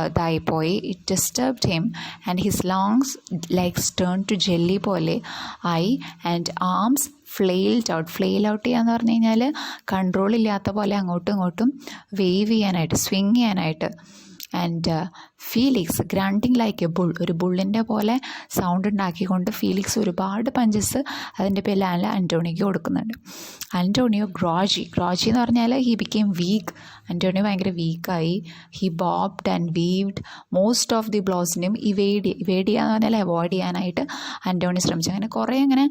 ഇതായിപ്പോയി. It disturbed him and his longs legs turn to jelly പോലെ ആയി ആൻഡ് ആംസ് ഫ്ലെയിൽ ഔട്ട് ചെയ്യാന്ന് പറഞ്ഞു കഴിഞ്ഞാൽ കൺട്രോൾ ഇല്ലാത്ത പോലെ അങ്ങോട്ടും ഇങ്ങോട്ടും വേവ് ചെയ്യാനായിട്ട് സ്വിങ് ചെയ്യാനായിട്ട്. And Felix ഗ്രണ്ടിങ് like A bull, ഒരു ബുള്ളിൻ്റെ പോലെ സൗണ്ട് ഉണ്ടാക്കിക്കൊണ്ട് ഫീലിക്സ് ഒരുപാട് പഞ്ചസ് അതിൻ്റെ പേരിൽ അന്റോണിയോയ്ക്ക് കൊടുക്കുന്നുണ്ട്. അന്റോണിയോ ഗ്രോജി എന്ന് പറഞ്ഞാൽ ഹി ബിക്കെയിം വീക്ക്. അന്റോണിയോ ഭയങ്കര വീക്കായി. He bobbed and weaved most of the ബ്ലോസിനും ഇവേഡ് ചെയ്യാന്ന് പറഞ്ഞാൽ അവോയ്ഡ് ചെയ്യാനായിട്ട് അന്റോണിയോ ശ്രമിച്ചു. അങ്ങനെ കുറേ അങ്ങനെ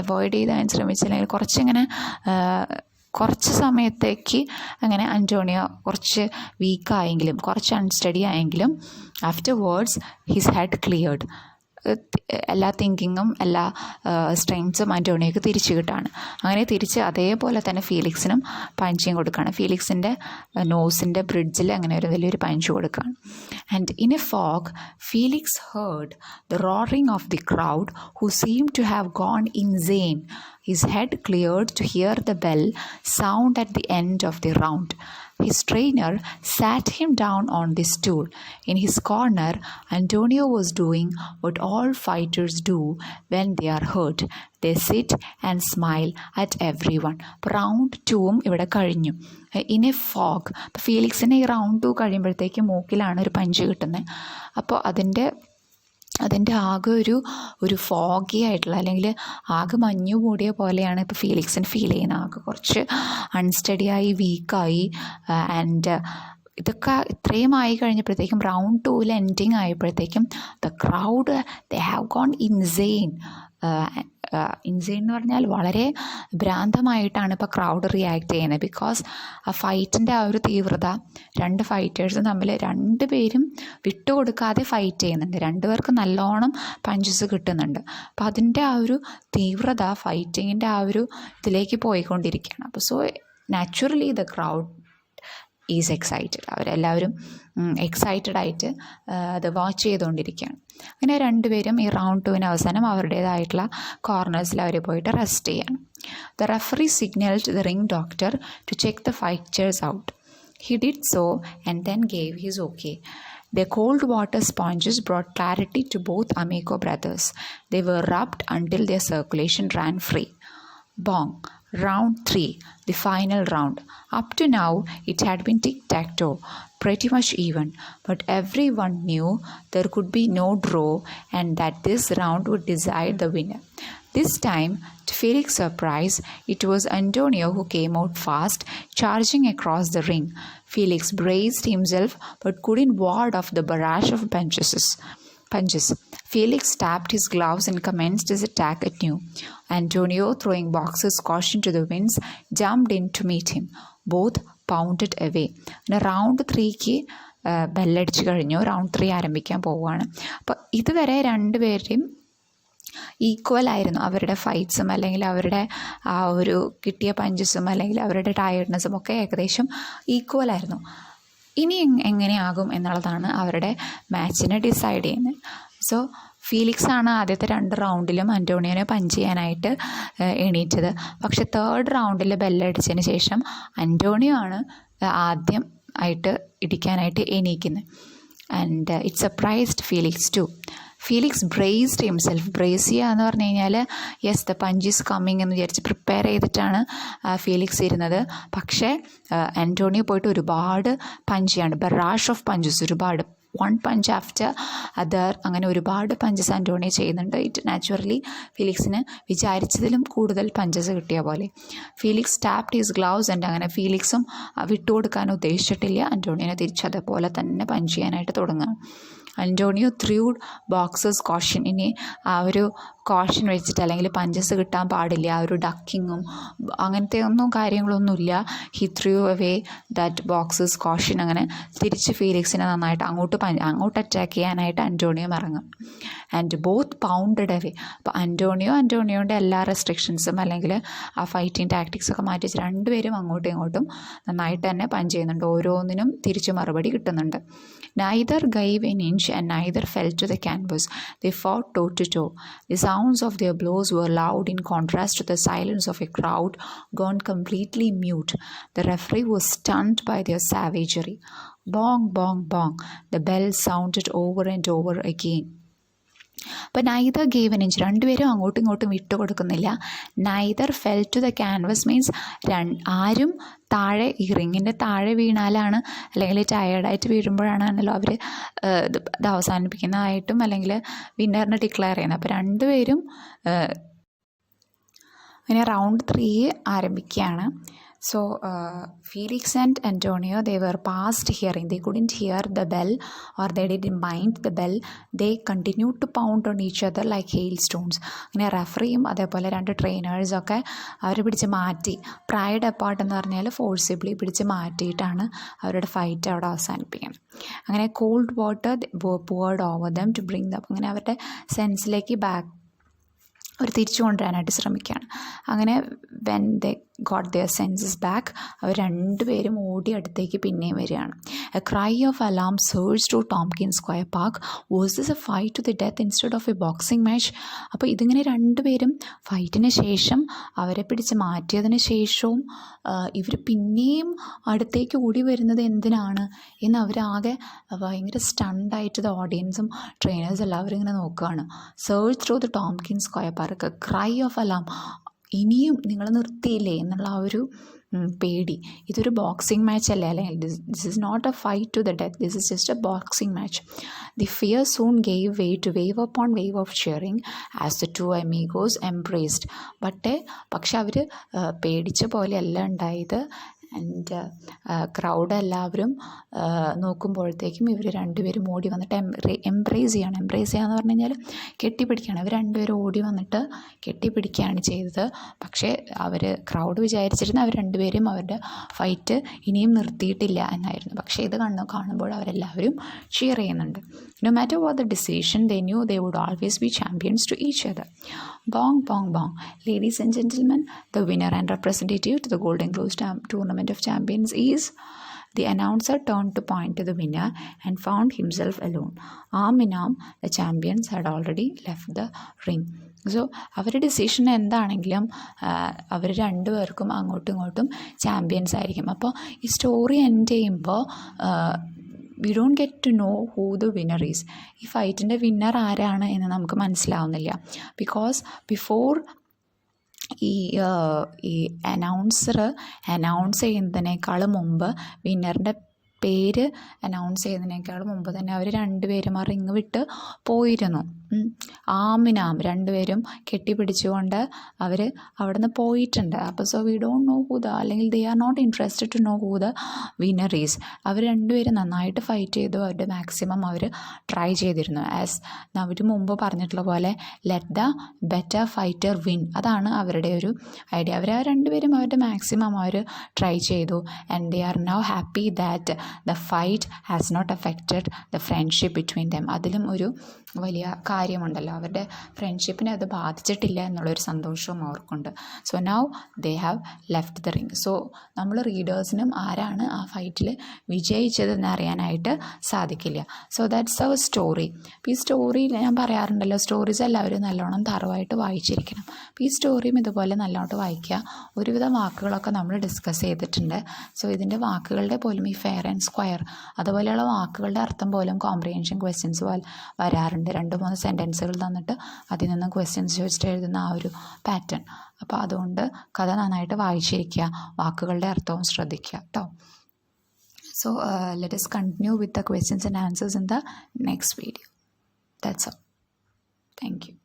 അവോയ്ഡ് ചെയ്യാൻ ശ്രമിച്ചു, അല്ലെങ്കിൽ കുറച്ച് സമയത്തേക്ക് അങ്ങനെ അന്റോണിയോ കുറച്ച് വീക്കായെങ്കിലും കുറച്ച് അൺസ്റ്റഡി ആയെങ്കിലും ആഫ്റ്റർവേർഡ്സ് ഹിസ് ഹെഡ് ക്ലിയർഡ്. എല്ലാ തിങ്കിങ്ങും എല്ലാ സ്ട്രെങ്സും അന്റോണിയോക്ക് തിരിച്ചു കിട്ടുകയാണ്. അങ്ങനെ തിരിച്ച് അതേപോലെ തന്നെ ഫീലിക്സിനും പഞ്ചിങ് കൊടുക്കുകയാണ്. ഫീലിക്സിൻ്റെ നോസിൻ്റെ ബ്രിഡ്ജിൽ അങ്ങനെ ഒരു വലിയൊരു പഞ്ച് കൊടുക്കുകയാണ്. And in a fog Felix heard the roaring of the crowd who seem to have gone insane. His head cleared to hear the bell sound at the end of the round. His trainer sat him down on the stool. In his corner, Antonio was doing what all fighters do when they are hurt. They sit and smile at everyone. Round 2 ഇവിടെ കഴിഞ്ഞു. In a fog, ഫീലിക്സിന് ഈ round 2 കഴിയുമ്പോഴത്തേക്ക് മൂക്കിലാണ് ഒരു punch കിട്ടുന്നത്. അപ്പോൾ അതിൻ്റെ അതിൻ്റെ ആകെ ഒരു ഫോഗി ആയിട്ടുള്ള, അല്ലെങ്കിൽ ആകെ മഞ്ഞു കൂടിയ പോലെയാണ് ഇപ്പോൾ ഫീലിക്സിന് ഫീൽ ചെയ്യുന്നത്. ആകെ കുറച്ച് അൺസ്റ്റഡിയായി, വീക്കായി. ആൻഡ് ഇതൊക്കെ ഇത്രയും ആയി കഴിഞ്ഞപ്പോഴത്തേക്കും റൗണ്ട് 2 എൻഡിങ് ആയപ്പോഴത്തേക്കും the crowd they have gone insane. Insane എന്ന് പറഞ്ഞാൽ വളരെ ഭ്രാന്തമായിട്ടാണ് ഇപ്പോൾ ക്രൗഡ് റിയാക്ട് ചെയ്യുന്നത്. ബിക്കോസ് ആ ഫൈറ്റിൻ്റെ ആ ഒരു തീവ്രത, രണ്ട് ഫൈറ്റേഴ്സും തമ്മിൽ രണ്ടുപേരും വിട്ടുകൊടുക്കാതെ ഫൈറ്റ് ചെയ്യുന്നുണ്ട്. രണ്ടുപേർക്ക് നല്ലോണം പഞ്ചസ് കിട്ടുന്നുണ്ട്. അപ്പോൾ അതിൻ്റെ ആ ഒരു തീവ്രത ഫൈറ്റിങ്ങിൻ്റെ ആ ഒരു ഇതിലേക്ക് പോയിക്കൊണ്ടിരിക്കുകയാണ്. അപ്പോൾ so naturally the crowd is excited. അവരെല്ലാവരും എക്സൈറ്റഡായിട്ട് അത് വാച്ച് ചെയ്തുകൊണ്ടിരിക്കുകയാണ്. അങ്ങനെ രണ്ടുപേരും ഈ റൗണ്ട് 2 അവസാനം അവരുടേതായിട്ടുള്ള കോർണേഴ്സിൽ അവർ പോയിട്ട് റെസ്റ്റ് ചെയ്യണം. The referee signalled the ring doctor to check the fighters out. He did so and then gave his okay. The cold water sponges brought clarity to both Amigo brothers. They were rubbed until their circulation ran free. Bong. Round 3, the final round. Up to now, it had been tic-tac-toe, pretty much even, but everyone knew there could be no draw and that this round would decide the winner. This time, to Felix's surprise, it was Antonio who came out fast, charging across the ring. Felix braced himself but couldn't ward off the barrage of punches. Felix tapped his gloves and commenced his attack anew. Antonio, throwing boxes caution to the winds, jumped in to meet him. Both pounded away. Round 3ക്ക് ബെല്ലടിച്ച് കഴിഞ്ഞു. Round 3 ആരംഭിക്കാൻ പോവുകയാണ്. അപ്പോൾ ഇതുവരെ രണ്ടുപേരുടെയും ഈക്വലായിരുന്നു അവരുടെ ഫൈറ്റ്സും, അല്ലെങ്കിൽ അവരുടെ ആ ഒരു കിട്ടിയ പഞ്ചസും, അല്ലെങ്കിൽ അവരുടെ ടയർഡ്നെസ്സും ഒക്കെ ഏകദേശം ഈക്വലായിരുന്നു. ഇനി എങ്ങനെയാകും എന്നുള്ളതാണ് അവരുടെ മാച്ചിനെ ഡിസൈഡ് ചെയ്യുന്നത്. സോ ഫീലിക്സ് ആണ് ആദ്യത്തെ 2 റൗണ്ടിലും അന്റോണിയോനെ പഞ്ച് ചെയ്യാനായിട്ട് എണീറ്റത്. പക്ഷെ 3rd റൗണ്ടിൽ ബെല്ലടിച്ചതിന് ശേഷം അന്റോണിയോ ആണ് ആദ്യം ആയിട്ട് ഇടിക്കാനായിട്ട് എണീക്കുന്നത്. And it surprised Felix too. Felix braced himself. Brace ചെയ്യുക എന്ന് പറഞ്ഞു കഴിഞ്ഞാൽ yes the punch is coming എന്ന് വിചാരിച്ച് പ്രിപ്പയർ ചെയ്തിട്ടാണ് ഫീലിക്സ് ഇരുന്നത്. പക്ഷേ ആൻറ്റോണിയോ പോയിട്ട് ഒരുപാട് പഞ്ച് ചെയ്യാണ്. ബറാഷ് ഓഫ് പഞ്ചസ്, ഒരുപാട് 1 പഞ്ച് ആഫ്റ്റർ അതർ, അങ്ങനെ ഒരുപാട് പഞ്ചസ് ആൻറ്റോണിയോ ചെയ്യുന്നുണ്ട്. ഇറ്റ് നാച്ചുറലി ഫീലിക്സിന് വിചാരിച്ചതിലും കൂടുതൽ പഞ്ചസ് കിട്ടിയ പോലെ. Felix tapped his gloves and അങ്ങനെ ഫീലിക്സും വിട്ടുകൊടുക്കാൻ ഉദ്ദേശിച്ചിട്ടില്ല. ആൻറ്റോണിയോനെ തിരിച്ചതുപോലെ തന്നെ പഞ്ച് ചെയ്യാനായിട്ട് തുടങ്ങുക. Antonio through Boxers caution. ഇനി ആ ഒരു കോഷൻ വെച്ചിട്ട്, അല്ലെങ്കിൽ പഞ്ചസ് കിട്ടാൻ പാടില്ല, ആ ഒരു ഡക്കിങ്ങും അങ്ങനത്തെ കാര്യങ്ങളൊന്നുമില്ല. He threw away that boxer's caution. അങ്ങനെ തിരിച്ച് ഫീലിക്സിനെ നന്നായിട്ട് അങ്ങോട്ട് അറ്റാക്ക് ചെയ്യാനായിട്ട് അന്റോണിയോ ഇറങ്ങും. And both pounded away. അപ്പോൾ അന്റോണിയോൻ്റെ എല്ലാ റെസ്ട്രിക്ഷൻസും അല്ലെങ്കിൽ ആ ഫൈറ്റിംഗ് ടാക്ടിക്സൊക്കെ മാറ്റി വെച്ച് രണ്ടുപേരും അങ്ങോട്ടും ഇങ്ങോട്ടും നന്നായിട്ട് തന്നെ പഞ്ച് ചെയ്യുന്നുണ്ട്. ഓരോന്നിനും തിരിച്ച് മറുപടി കിട്ടുന്നുണ്ട്. Neither gave an inch and neither fell to the canvas. They fought toe to toe. The sounds of their blows were loud in contrast to the silence of a crowd gone completely mute. The referee was stunned by their savagery. Bong, bong, bong. The bell sounded over and over again. അപ്പോൾ neither gave an inch. രണ്ടുപേരും അങ്ങോട്ടും ഇങ്ങോട്ടും വിട്ടു കൊടുക്കുന്നില്ല. Neither fell to the canvas means ആരും താഴെ, ഈ റിങ്ങിൻ്റെ താഴെ വീണാലാണ്, അല്ലെങ്കിൽ ടയേർഡായിട്ട് വീഴുമ്പോഴാണല്ലോ അവർ ഇത് അവസാനിപ്പിക്കുന്നതായിട്ടും അല്ലെങ്കിൽ വിന്നറിനെ ഡിക്ലെയർ ചെയ്യുന്നത്. അപ്പോൾ രണ്ടുപേരും അങ്ങനെ റൗണ്ട് 3 ആരംഭിക്കുകയാണ്. So Felix and Antonio, they were past hearing. They couldn't hear the bell, or they didn't mind the bell. They continued to pound on each other like hailstones. അങ്ങനെ റെഫറിയും അതേപോലെ 2 ട്രെയിനേഴ്സൊക്കെ അവർ പിടിച്ച് മാറ്റി, പ്രൈഡ് അപ്പാർട്ട് എന്ന് പറഞ്ഞാൽ forcibly പിടിച്ച് മാറ്റിയിട്ടാണ് അവരുടെ fight അവിടെ അവസാനിപ്പിക്കുന്നത്. അങ്ങനെ called water poured over them to bring them. അങ്ങനെ അവരുടെ സെൻസിലേക്ക് അവർ തിരിച്ചു കൊണ്ടുവരാനായിട്ട് ശ്രമിക്കുകയാണ്. അങ്ങനെ when they got their senses back, അവർ രണ്ടുപേരും ഓടി അടുത്തേക്ക് പിന്നെയും വരികയാണ്. A cry of alarm surged to Tompkins Square Park. Was this a fight to the death instead of a boxing match? അപ്പോൾ ഇതിങ്ങനെ രണ്ടുപേരും ഫൈറ്റിന് ശേഷം, അവരെ പിടിച്ച് മാറ്റിയതിന് ശേഷവും ഇവർ പിന്നെയും അടുത്തേക്ക് ഓടി വരുന്നത് എന്തിനാണ് എന്ന് അവരാകെ ഭയങ്കര സ്റ്റണ്ടായിട്ട് ഓഡിയൻസും ട്രെയിനേഴ്സും എല്ലാവരും ഇങ്ങനെ നോക്കുകയാണ്. Surge through the Tomkin Square park, cry of alarm. ഇനിയും നിങ്ങൾ നിർത്തിയില്ലേ എന്നുള്ള ആ ഒരു പേടി. ഇതൊരു ബോക്സിംഗ് മാച്ച് അല്ലേ, അല്ലെങ്കിൽ this is not a fight to the death, this is just a boxing match. The fear soon gave way to wave upon wave of cheering as the two amigos embraced. പക്ഷെ അവർ പേടിച്ച പോലെയല്ല ഉണ്ടായത്. And crowd എല്ലാവരും നോക്കുമ്പോഴത്തേക്കും ഇവർ രണ്ടുപേരും ഓടി വന്നിട്ട് എംബ്രേസ് ചെയ്യുകയാണ് എന്ന് പറഞ്ഞു കഴിഞ്ഞാൽ കെട്ടിപ്പിടിക്കുകയാണ്. ഇവർ രണ്ടുപേരും ഓടി വന്നിട്ട് കെട്ടിപ്പിടിക്കുകയാണ് ചെയ്തത്. പക്ഷേ ക്രൗഡ് വിചാരിച്ചിരുന്ന അവർ രണ്ടുപേരും അവരുടെ ഫൈറ്റ് ഇനിയും നിർത്തിയിട്ടില്ല എന്നായിരുന്നു. പക്ഷേ ഇത് കാണുമ്പോൾ അവരെല്ലാവരും ഷിയർ ചെയ്യുന്നുണ്ട്. No matter what the decision, they knew they would always be champions to each other. Bong, bong, bong. Ladies and gentlemen, the winner and representative to the Golden Gloves Tournament of Champions is... The announcer turned to point to the winner and found himself alone. Arm in arm, the champions had already left the ring. So അവരുടെ decision എന്താണെങ്കിലും അവർ രണ്ടുപേർക്കും അങ്ങോട്ടും ഇങ്ങോട്ടും champions ആയിരിക്കും. അപ്പോൾ ഈ story end ചെയ്യുമ്പോൾ we don't get to know who the winner is. ഈ ഫൈറ്റിൻ്റെ വിന്നർ ആരാണ് എന്ന് നമുക്ക് മനസ്സിലാവുന്നില്ല. ബിക്കോസ് ബിഫോർ ഈ അനൗൺസ് ചെയ്യുന്നതിനേക്കാൾ മുമ്പ് വിന്നറിൻ്റെ പേര് അനൗൺസ് ചെയ്യുന്നതിനേക്കാൾ മുമ്പ് തന്നെ അവർ രണ്ടുപേരും ആ റിങ് വിട്ട് പോയിരുന്നു. ആമിനാം രണ്ടുപേരും കെട്ടിപ്പിടിച്ചുകൊണ്ട് അവർ അവിടെ നിന്ന് പോയിട്ടുണ്ട്. അപ്പോൾ so we don't know who അല്ലെങ്കിൽ they are not interested to know who the winner is. അവർ രണ്ടുപേരും നന്നായിട്ട് ഫൈറ്റ് ചെയ്തു. അവരുടെ മാക്സിമം അവർ ട്രൈ ചെയ്തിരുന്നു. ആസ് അവർ മുമ്പ് പറഞ്ഞിട്ടുള്ള പോലെ let the better fighter win. അതാണ് അവരുടെ ഒരു ഐഡിയ. അവർ രണ്ടുപേരും അവരുടെ മാക്സിമം അവർ ട്രൈ ചെയ്തു. And they are now happy that the fight has not affected the friendship between them. അതിലും ഒരു വലിയ കാര്യമുണ്ടല്ലോ, അവരുടെ ഫ്രണ്ട്ഷിപ്പിനെ അത് ബാധിച്ചിട്ടില്ല എന്നുള്ളൊരു സന്തോഷവും അവർക്കുണ്ട്. So now they have left the ring. So നമ്മൾ റീഡേഴ്സിനും ആരാണ് ആ ഫൈറ്റിൽ വിജയിച്ചതെന്ന് അറിയാനായിട്ട് സാധിക്കില്ല. So that's our story. അപ്പോൾ ഈ സ്റ്റോറിയിൽ ഞാൻ പറയാറുണ്ടല്ലോ, സ്റ്റോറീസ് എല്ലാവരും നല്ലോണം തറവായിട്ട് വായിച്ചിരിക്കണം. അപ്പോൾ ഈ സ്റ്റോറിയും ഇതുപോലെ നല്ലോണം വായിക്കുക. ഒരുവിധം വാക്കുകളൊക്കെ നമ്മൾ ഡിസ്കസ് ചെയ്തിട്ടുണ്ട്. സോ ഇതിൻ്റെ വാക്കുകളുടെ പോലും ഈ ഫെയർ ആൻഡ് സ്ക്വയർ അതുപോലെയുള്ള വാക്കുകളുടെ അർത്ഥം പോലും കോംപ്രിഹെൻഷൻ ക്വസ്റ്റ്യൻസ് വരാറുണ്ട്. 2-3 സെൻറ്റൻസുകൾ തന്നിട്ട് അതിൽ നിന്ന് ക്വസ്റ്റ്യൻസ് ചോദിച്ചിട്ട് എഴുതുന്ന ആ ഒരു പാറ്റേൺ. അപ്പോൾ അതുകൊണ്ട് കഥ നന്നായിട്ട് വായിച്ചിരിക്കുക, വാക്കുകളുടെ അർത്ഥവും ശ്രദ്ധിക്കുക കേട്ടോ. So let us continue with the questions and answers in the next video. That's all. Thank you.